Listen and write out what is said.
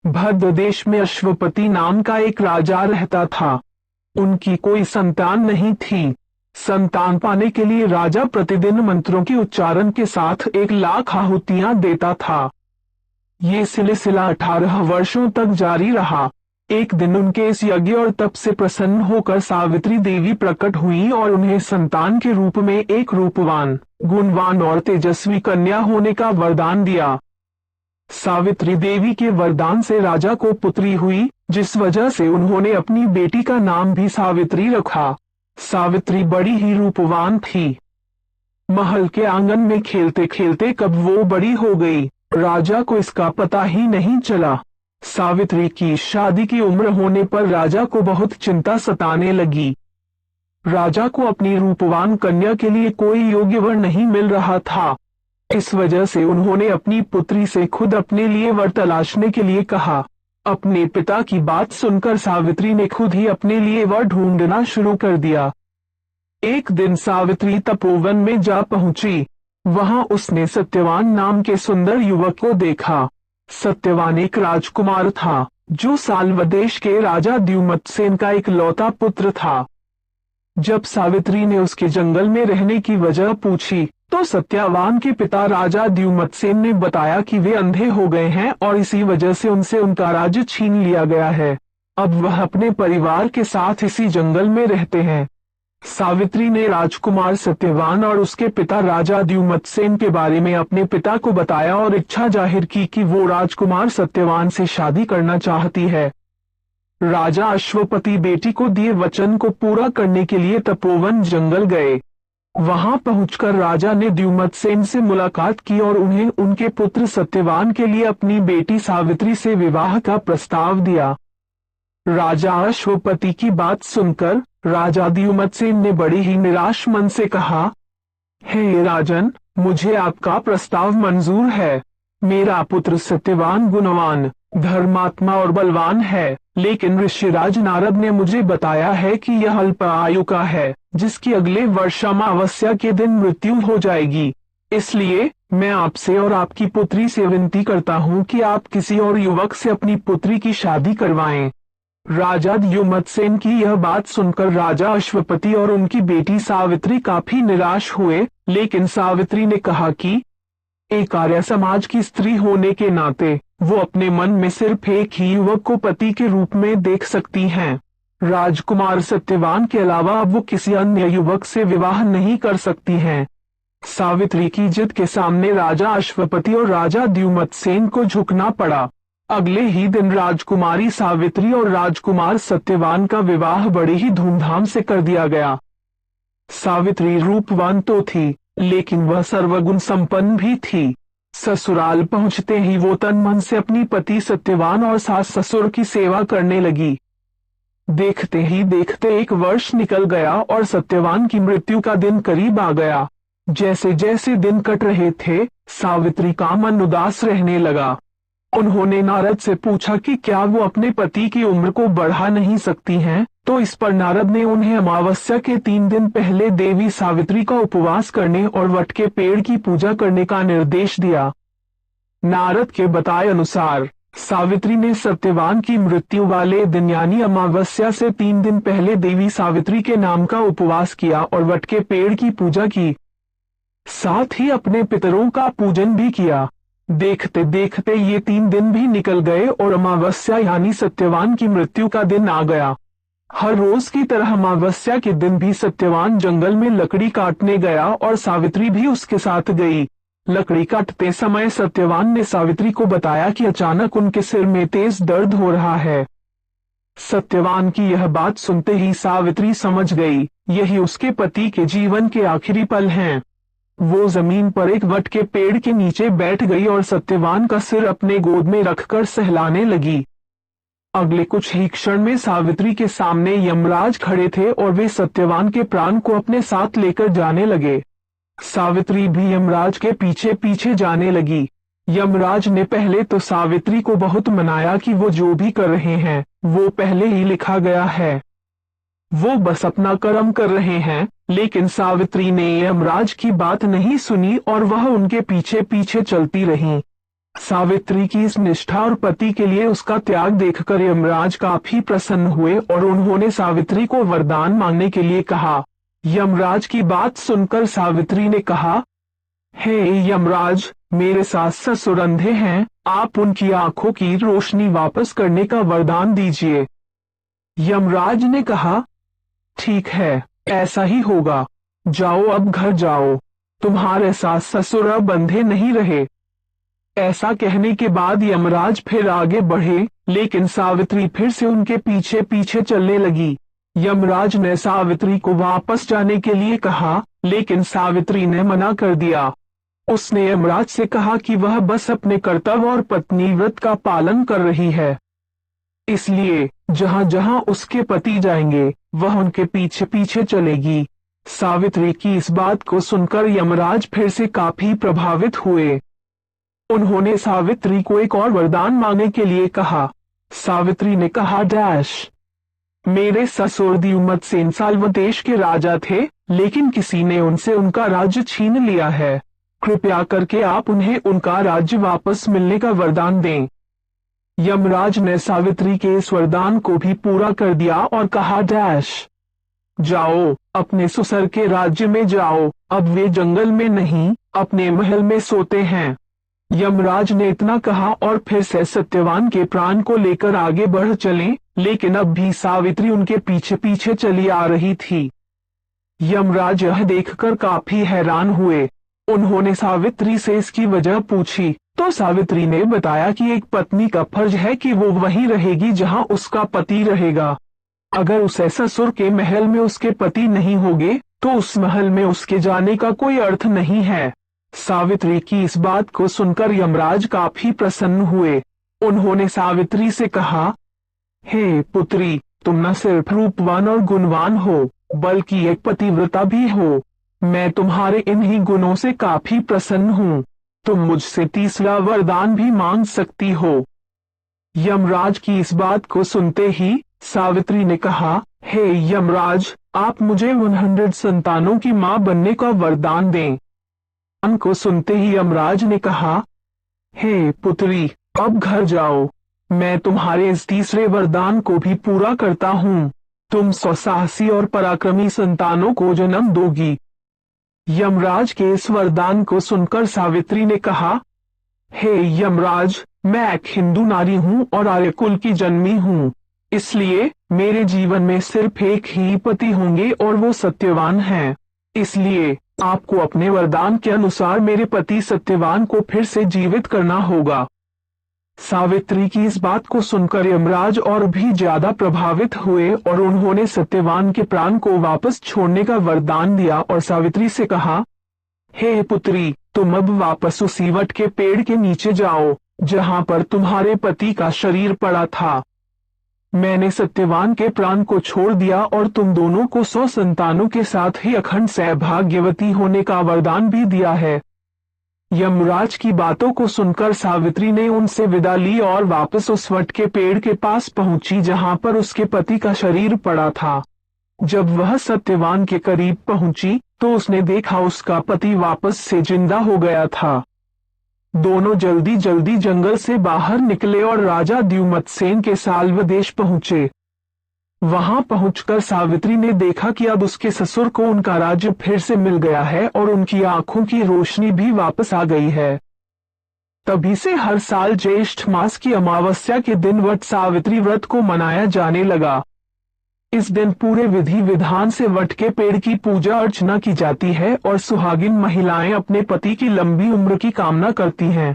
भद्र देश में अश्वपति नाम का एक राजा रहता था। उनकी कोई संतान नहीं थी। संतान पाने के लिए राजा प्रतिदिन मंत्रों के उच्चारण के साथ 1,00,000 आहुतियां देता था। ये सिलसिला 18 वर्षों तक जारी रहा। एक दिन उनके इस यज्ञ और तप से प्रसन्न होकर सावित्री देवी प्रकट हुई और उन्हें संतान के रूप में एक रूपवान, गुणवान और तेजस्वी कन्या होने का वरदान दिया। सावित्री देवी के वरदान से राजा को पुत्री हुई, जिस वजह से उन्होंने अपनी बेटी का नाम भी सावित्री रखा। सावित्री बड़ी ही रूपवान थी। महल के आंगन में खेलते खेलते कब वो बड़ी हो गई, राजा को इसका पता ही नहीं चला। सावित्री की शादी की उम्र होने पर राजा को बहुत चिंता सताने लगी। राजा को अपनी रूपवान कन्या के लिए कोई योग्य वर नहीं मिल रहा था। इस वजह से उन्होंने अपनी पुत्री से खुद अपने लिए वर तलाशने के लिए कहा। अपने पिता की बात सुनकर सावित्री ने खुद ही अपने लिए वर ढूंढना शुरू कर दिया। एक दिन सावित्री तपोवन में जा पहुंची। वहां उसने सत्यवान नाम के सुंदर युवक को देखा। सत्यवान एक राजकुमार था, जो साल्व देश के राजा द्युमत्सेन का इकलौता पुत्र था। जब सावित्री ने उसके जंगल में रहने की वजह पूछी, तो सत्यवान के पिता राजा द्युमत्सेन ने बताया कि वे अंधे हो गए हैं और इसी वजह से उनसे उनका राज्य छीन लिया गया है। अब वह अपने परिवार के साथ इसी जंगल में रहते हैं। सावित्री ने राजकुमार सत्यवान और उसके पिता राजा द्युमत्सेन के बारे में अपने पिता को बताया और इच्छा जाहिर की कि वो राजकुमार सत्यवान से शादी करना चाहती है। राजा अश्वपति बेटी को दिए वचन को पूरा करने के लिए तपोवन जंगल गए। वहां पहुंचकर राजा ने द्युमत्सेन से मुलाकात की और उन्हें उनके पुत्र सत्यवान के लिए अपनी बेटी सावित्री से विवाह का प्रस्ताव दिया। राजा अश्वपति की बात सुनकर राजा द्युमत्सेन ने बड़ी ही निराश मन से कहा, हे राजन, मुझे आपका प्रस्ताव मंजूर है। मेरा पुत्र सत्यवान गुणवान, धर्मात्मा और बलवान है, लेकिन ऋषिराज नारद ने मुझे बताया है कि यह अल्प आयु का है, जिसकी अगले वर्ष अमावस्या के दिन मृत्यु हो जाएगी। इसलिए मैं आपसे और आपकी पुत्री से विनती करता हूँ कि आप किसी और युवक से अपनी पुत्री की शादी करवाएं। राजा द्युमत्सेन की यह बात सुनकर राजा अश्वपति और उनकी बेटी सावित्री काफी निराश हुए, लेकिन सावित्री ने कहा कि एक आर्य समाज की स्त्री होने के नाते वो अपने मन में सिर्फ एक ही युवक को पति के रूप में देख सकती हैं। राजकुमार सत्यवान के अलावा अब वो किसी अन्य युवक से विवाह नहीं कर सकती हैं। सावित्री की जिद के सामने राजा अश्वपति और राजा द्युमत्सेन को झुकना पड़ा। अगले ही दिन राजकुमारी सावित्री और राजकुमार सत्यवान का विवाह बड़ी ही धूमधाम से कर दिया गया। सावित्री रूपवान तो थी, लेकिन वह सर्वगुण संपन्न भी थी। ससुराल पहुंचते ही वो तन मन से अपनी पति सत्यवान और सास ससुर की सेवा करने लगी। देखते ही देखते 1 वर्ष निकल गया और सत्यवान की मृत्यु का दिन करीब आ गया। जैसे जैसे दिन कट रहे थे, सावित्री का मन उदास रहने लगा। उन्होंने नारद से पूछा कि क्या वो अपने पति की उम्र को बढ़ा नहीं सकती हैं, तो इस पर नारद ने उन्हें अमावस्या के 3 दिन पहले देवी सावित्री का उपवास करने और वट के पेड़ की पूजा करने का निर्देश दिया। नारद के बताए अनुसार सावित्री ने सत्यवान की मृत्यु वाले दिन यानी अमावस्या से 3 दिन पहले देवी सावित्री के नाम का उपवास किया और वट के पेड़ की पूजा की। साथ ही अपने पितरों का पूजन भी किया। देखते देखते ये 3 दिन भी निकल गए और अमावस्या यानी सत्यवान की मृत्यु का दिन आ गया। हर रोज की तरह अमावस्या के दिन भी सत्यवान जंगल में लकड़ी काटने गया और सावित्री भी उसके साथ गई। लकड़ी काटते समय सत्यवान ने सावित्री को बताया कि अचानक उनके सिर में तेज दर्द हो रहा है। सत्यवान की यह बात सुनते ही सावित्री समझ गई, यही उसके पति के जीवन के आखिरी पल हैं। वो जमीन पर एक वट के पेड़ के नीचे बैठ गई और सत्यवान का सिर अपने गोद में रखकर सहलाने लगी। अगले कुछ ही क्षण में सावित्री के सामने यमराज खड़े थे और वे सत्यवान के प्राण को अपने साथ लेकर जाने लगे। सावित्री भी यमराज के पीछे पीछे जाने लगी। यमराज ने पहले तो सावित्री को बहुत मनाया कि वो जो भी कर रहे हैं वो पहले ही लिखा गया है, वो बस अपना कर्म कर रहे हैं, लेकिन सावित्री ने यमराज की बात नहीं सुनी और वह उनके पीछे पीछे चलती रही। सावित्री की इस निष्ठा और पति के लिए उसका त्याग देखकर यमराज काफी प्रसन्न हुए और उन्होंने सावित्री को वरदान मांगने के लिए कहा। यमराज की बात सुनकर सावित्री ने कहा, हे यमराज, मेरे सास ससुर अंधे हैं, आप उनकी आंखों की रोशनी वापस करने का वरदान दीजिए। यमराज ने कहा, ठीक है, ऐसा ही होगा। जाओ, अब घर जाओ, तुम्हारे सास ससुर अब अंधे नहीं रहे। ऐसा कहने के बाद यमराज फिर आगे बढ़े, लेकिन सावित्री फिर से उनके पीछे पीछे चलने लगी। यमराज ने सावित्री को वापस जाने के लिए कहा, लेकिन सावित्री ने मना कर दिया। उसने यमराज से कहा कि वह बस अपने कर्तव्य और पत्नी व्रत का पालन कर रही है, इसलिए जहां जहां उसके पति जाएंगे वह उनके पीछे पीछे चलेगी। सावित्री की इस बात को सुनकर यमराज फिर से काफी प्रभावित हुए। उन्होंने सावित्री को एक और वरदान मांगने के लिए कहा। सावित्री ने कहा, मेरे ससुर द्युमत्सेन साल्व देश के राजा थे, लेकिन किसी ने उनसे उनका राज्य छीन लिया है। कृपया करके आप उन्हें उनका राज्य वापस मिलने का वरदान दें। यमराज ने सावित्री के इस वरदान को भी पूरा कर दिया और कहा, जाओ, अपने ससुर के राज्य में जाओ, अब वे जंगल में नहीं, अपने महल में सोते हैं। यमराज ने इतना कहा और फिर से सत्यवान के प्राण को लेकर आगे बढ़ चले, लेकिन अब भी सावित्री उनके पीछे पीछे चली आ रही थी। यमराज यह देखकर काफी हैरान हुए। उन्होंने सावित्री से इसकी वजह पूछी, तो सावित्री ने बताया कि एक पत्नी का फर्ज है कि वो वहीं रहेगी जहां उसका पति रहेगा। अगर उसे ससुर के महल में उसके पति नहीं होंगे, तो उस महल में उसके जाने का कोई अर्थ नहीं है। सावित्री की इस बात को सुनकर यमराज काफी प्रसन्न हुए। उन्होंने सावित्री से कहा, हे पुत्री, तुम न सिर्फ रूपवान और गुणवान हो, बल्कि एक पतिव्रता भी हो। मैं तुम्हारे इन्हीं गुणों से काफी प्रसन्न हूँ। तुम मुझसे तीसरा वरदान भी मांग सकती हो। यमराज की इस बात को सुनते ही सावित्री ने कहा, हे यमराज, आप मुझे 100 संतानों की मां बनने का वरदान दें। को सुनते ही यमराज ने कहा, हे पुत्री, अब घर जाओ, मैं तुम्हारे इस तीसरे वरदान को भी पूरा करता हूँ। तुम स्वसाहसी और पराक्रमी संतानों को जन्म दोगी। यमराज के इस वरदान को सुनकर सावित्री ने कहा, हे यमराज, मैं एक हिंदू नारी हूँ और आर्यकुल की जन्मी हूँ, इसलिए मेरे जीवन में सिर्फ एक ही पति होंगे और वो सत्यवान हैं। इसलिए आपको अपने वरदान के अनुसार मेरे पति सत्यवान को फिर से जीवित करना होगा। सावित्री की इस बात को सुनकर यमराज और भी ज्यादा प्रभावित हुए और उन्होंने सत्यवान के प्राण को वापस छोड़ने का वरदान दिया और सावित्री से कहा, हे पुत्री, तुम अब वापस उसी वट के पेड़ के नीचे जाओ जहां पर तुम्हारे पति का शरीर पड़ा था। मैंने सत्यवान के प्राण को छोड़ दिया और तुम दोनों को 100 संतानों के साथ ही अखंड सौभाग्यवती होने का वरदान भी दिया है। यमराज की बातों को सुनकर सावित्री ने उनसे विदा ली और वापस उस वट के पेड़ के पास पहुंची जहां पर उसके पति का शरीर पड़ा था। जब वह सत्यवान के करीब पहुंची तो उसने देखा उसका पति वापस से जिंदा हो गया था। दोनों जल्दी जल्दी जंगल से बाहर निकले और राजा द्युमत्सेन के साल्व देश पहुंचे। वहां पहुंचकर सावित्री ने देखा कि अब उसके ससुर को उनका राज्य फिर से मिल गया है और उनकी आंखों की रोशनी भी वापस आ गई है। तभी से हर साल ज्येष्ठ मास की अमावस्या के दिन वट सावित्री व्रत को मनाया जाने लगा। इस दिन पूरे विधि विधान से वट के पेड़ की पूजा अर्चना की जाती है और सुहागिन महिलाएं अपने पति की लंबी उम्र की कामना करती हैं।